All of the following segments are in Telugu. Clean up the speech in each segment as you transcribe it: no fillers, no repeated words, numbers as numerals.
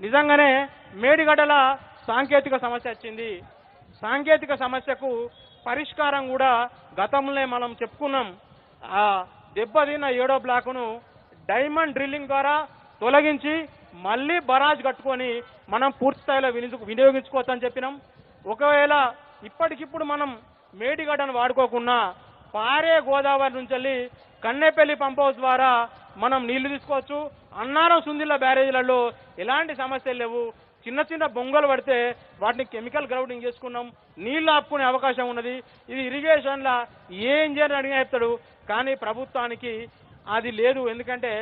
నిజంగానే మేడిగడ్డల సాంకేతిక సమస్య వచ్చింది. సాంకేతిక సమస్యకు పరిష్కారం కూడా గతంలో మనం చెప్పుకున్నాం. ఆ దెబ్బతిన్న 7వ బ్లాకును డైమండ్ డ్రిల్లింగ్ ద్వారా తొలగించి మళ్ళీ బరాజ్ కట్టుకొని మనం పూర్తి స్థాయిలో వినియోగించుకోవచ్చని చెప్పినాం. ఒకవేళ ఇప్పటికిప్పుడు మనం మేడిగడ్డను వాడుకోకుండా పారే గోదావరి నుంచి వెళ్ళి కన్నెపల్లి పంప్ హౌస్ ద్వారా మనం నీళ్లు తీసుకోవచ్చు. అన్నారం సుందిల్ల బ్యారేజీలలో ఎలాంటి సమస్యలు లేవు. చిన్న చిన్న బొంగలు పడితే వాటిని కెమికల్ గ్రౌండింగ్ చేసుకున్నాం, నీళ్లు ఆపుకునే అవకాశం ఉన్నది. ఇది ఇరిగేషన్లా ఏ ఇంజనీర్ అడిగినా చెప్తాడు, కానీ ప్రభుత్వానికి అది లేదు. ఎందుకంటే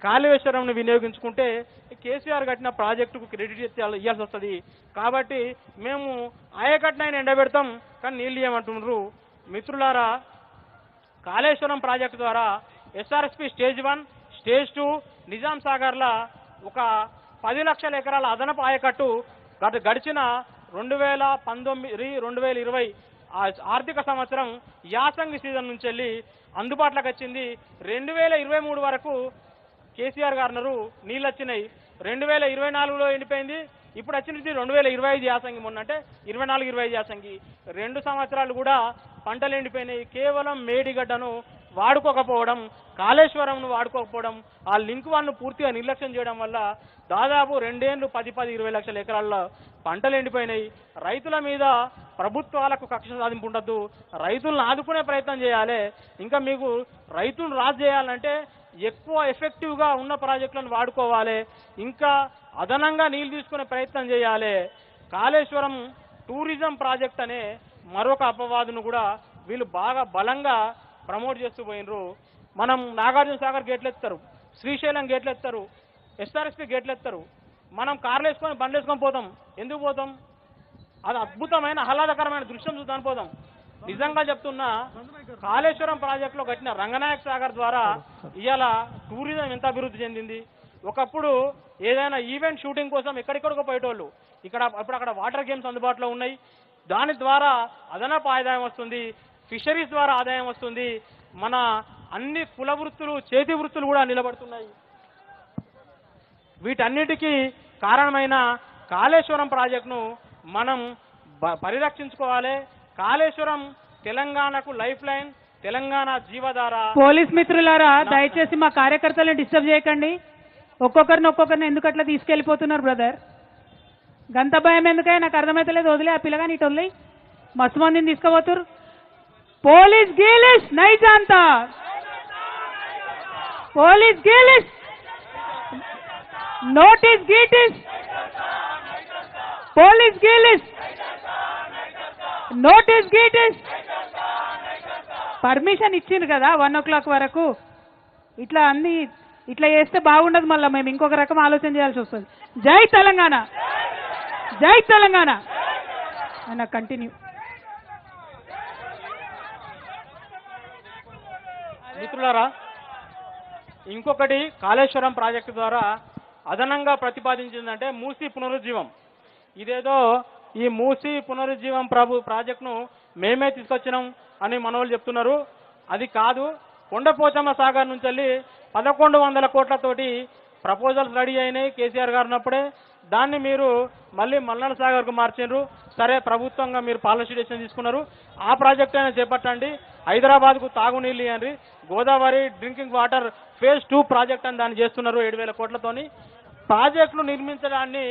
కాళేశ్వరంను వినియోగించుకుంటే కేసీఆర్ కట్టిన ప్రాజెక్టుకు క్రెడిట్ ఇవ్వాల్సి వస్తుంది. కాబట్టి మేము ఆయకట్నైనా ఎండబెడతాం, కానీ నీళ్ళు ఇవ్వమంటున్నారు. మిత్రులారా, కాళేశ్వరం ప్రాజెక్టు ద్వారా SRSP stage 1, stage 2, Nizam Sagarla ఒక 10 లక్షల ఎకరాల అదనపు ఆయకట్టు గడిచిన 2019-2020 ఆర్థిక సంవత్సరం యాసంగి సీజన్ నుంచి వెళ్ళి అందుబాటులోకి వచ్చింది. 2023 వరకు కేసీఆర్ గారు నీళ్ళు వచ్చినాయి. 2024లో ఎండిపోయింది. ఇప్పుడు వచ్చినది 2025 యాసంగి, మొన్న అంటే 24-25 యాసంగి. 2 సంవత్సరాలు కూడా పంటలు ఎండిపోయినాయి. కేవలం మేడిగడ్డను వాడుకోకపోవడం, కాళేశ్వరంను వాడుకోకపోవడం, ఆ లింక్ 1ను పూర్తిగా నిర్లక్ష్యం చేయడం వల్ల దాదాపు 2 ఏళ్ళు 10-20 లక్షల ఎకరాల్లో పంటలు ఎండిపోయినాయి. రైతుల మీద ప్రభుత్వాలకు కక్ష సాధింపు ఉండద్దు, రైతులను ఆదుకునే ప్రయత్నం చేయాలి. ఇంకా మీకు రైతులను రాజు చేయాలంటే ఎక్కువ ఎఫెక్టివ్గా ఉన్న ప్రాజెక్టులను వాడుకోవాలి, ఇంకా అదనంగా నీళ్లు తీసుకునే ప్రయత్నం చేయాలి. కాళేశ్వరం టూరిజం ప్రాజెక్ట్ అనే మరొక అపవాదును కూడా వీళ్ళు బాగా బలంగా ప్రమోట్ చేస్తూ పోయినరు. మనం నాగార్జున సాగర్ గేట్లు ఎత్తారు, శ్రీశైలం గేట్లు ఎత్తారు, ఎస్ఆర్ఎస్పి గేట్లు ఎత్తారు. మనం కార్లు వేసుకొని బండ్లు వేసుకొని పోతాం. ఎందుకు పోతాం? అది అద్భుతమైన ఆహ్లాదకరమైన దృశ్యం చూద్దాం పోతాం. నిజంగా చెప్తున్నా, కాళేశ్వరం ప్రాజెక్టులో కట్టిన రంగనాయక సాగర్ ద్వారా ఇవాళ టూరిజం ఎంత అభివృద్ధి చెందింది. ఒకప్పుడు ఏదైనా ఈవెంట్ షూటింగ్ కోసం ఎక్కడెక్కడికో పోయేటోళ్ళు, ఇప్పుడు అక్కడ వాటర్ గేమ్స్ అందుబాటులో ఉన్నాయి. దాని ద్వారా అదనపు ఆదాయం వస్తుంది, ఫిషరీస్ ద్వారా ఆదాయం వస్తుంది. మన అన్ని కుల వృత్తులు, చేతి వృత్తులు కూడా నిలబడుతున్నాయి. వీటన్నిటికీ కారణమైన కాళేశ్వరం ప్రాజెక్టును మనం పరిరక్షించుకోవాలి. కాళేశ్వరం తెలంగాణకు లైఫ్ లైన్, తెలంగాణ జీవధార. పోలీస్ మిత్రులారా, దయచేసి మా కార్యకర్తలను డిస్టర్బ్ చేయకండి. ఒక్కొక్కరిని ఎందుకు అట్లా తీసుకెళ్లిపోతున్నారు బ్రదర్? గంత భయం ఎందుకై నాకు అర్థమైతలేదు. వదిలే ఆ పిల్లగా నీటి వదిలే, మస్తు మందిని తీసుకుపోతురు. పోలీస్ గీలిస్ నై జాంతా, పోలీస్ గీలిస్ నోటీస్ గీటిస్, పోలీస్ గీలిస్ నోటీస్ గీటిస్. పర్మిషన్ ఇచ్చింది కదా 1 o'clock వరకు. ఇట్లా అన్ని ఇట్లా చేస్తే బాగుండదు. మళ్ళీ మేము ఇంకొక రకం ఆలోచన చేయాల్సి వస్తుంది. జై తెలంగాణ, జై తెలంగాణ అన్న కంటిన్యూ. మిత్రులారా, ఇంకొకటి కాళేశ్వరం ప్రాజెక్టు ద్వారా అదనంగా ప్రతిపాదించిందంటే మూసీ పునరుజ్జీవం. ఇదేదో ఈ మూసీ పునరుజ్జీవం ప్రాజెక్టును మేమే తీసుకొచ్చినాం అని మనోళ్ళు చెప్తున్నారు. అది కాదు. కొండపోచమ్మ సాగర్ నుంచి వెళ్ళి 1100 కోట్లతోటి ప్రపోజల్స్ రెడీ అయినాయి కేసీఆర్ గారు ఉన్నప్పుడే. దాన్ని మీరు మళ్ళీ మల్లన సాగర్కు మార్చిండ్రు. సరే, ప్రభుత్వంగా మీరు పాలసీ డెసిషన్ తీసుకున్నారు. ఆ ప్రాజెక్ట్ అయినా చేపట్టండి. హైదరాబాద్కు తాగునీళ్ళు ఇవ్వండి. Godavari drinking water phase 2 project అని దాన్ని చేస్తున్నారు 7,000 కోట్లతోని. ప్రాజెక్టులు నిర్మించడాన్ని